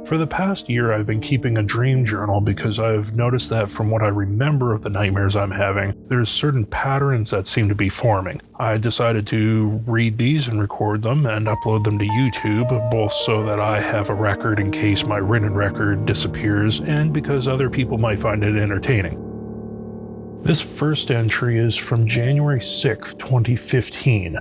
For the past year, I've been keeping a dream journal because I've noticed that from what I remember of the nightmares I'm having, there's certain patterns that seem to be forming. I decided to read these and record them and upload them to YouTube, both so that I have a record in case my written record disappears and because other people might find it entertaining. This first entry is from January 6th, 2015.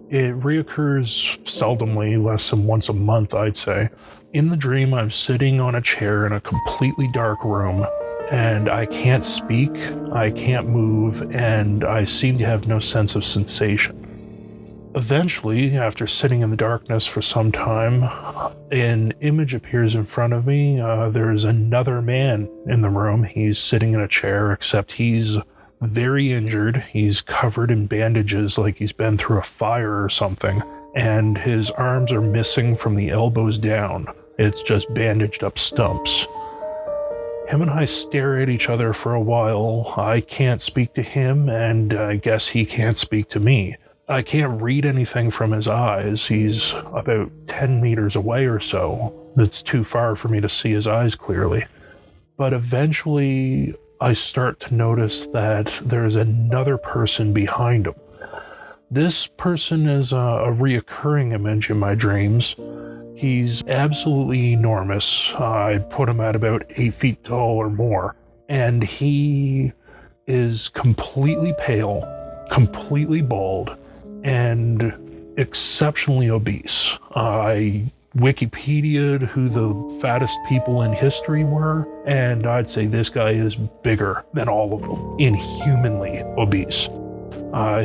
It reoccurs seldomly, less than once a month, I'd say. In the dream, I'm sitting on a chair in a completely dark room, and I can't speak, I can't move, and I seem to have no sense of sensation. Eventually, after sitting in the darkness for some time, an image appears in front of me. There's another man in the room. He's sitting in a chair, except he's very injured. He's covered in bandages like he's been through a fire or something, and his arms are missing from the elbows down. It's just bandaged up stumps. Him and I stare at each other for a while. I can't speak to him, and I guess he can't speak to me. I can't read anything from his eyes. He's about 10 meters away or so. It's too far for me to see his eyes clearly. But eventually, I start to notice that there's another person behind him. This person is a reoccurring image in my dreams. He's absolutely enormous. I put him at about 8 feet tall or more. And he is completely pale, completely bald, and exceptionally obese. I Wikipedia'd who the fattest people in history were, and I'd say this guy is bigger than all of them, inhumanly obese.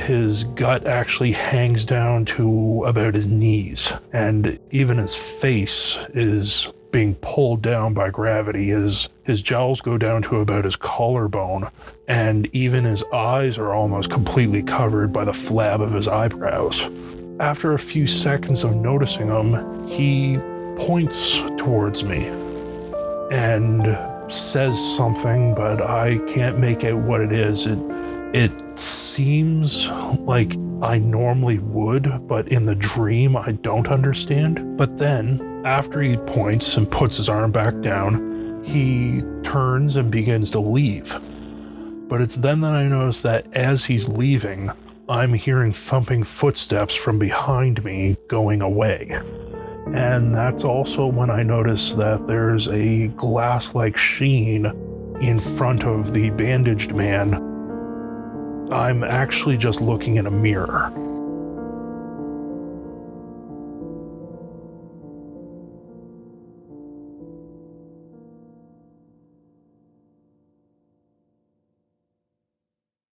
His gut actually hangs down to about his knees, and even his face is being pulled down by gravity. His jowls go down to about his collarbone, and even his eyes are almost completely covered by the flab of his eyebrows. After a few seconds of noticing him, he points towards me and says something, but I can't make out what it is. It seems like I normally would, but in the dream I don't understand. But then, after he points and puts his arm back down, he turns and begins to leave. But it's then that I notice that as he's leaving, I'm hearing thumping footsteps from behind me going away. And that's also when I notice that there's a glass-like sheen in front of the bandaged man. I'm actually just looking in a mirror.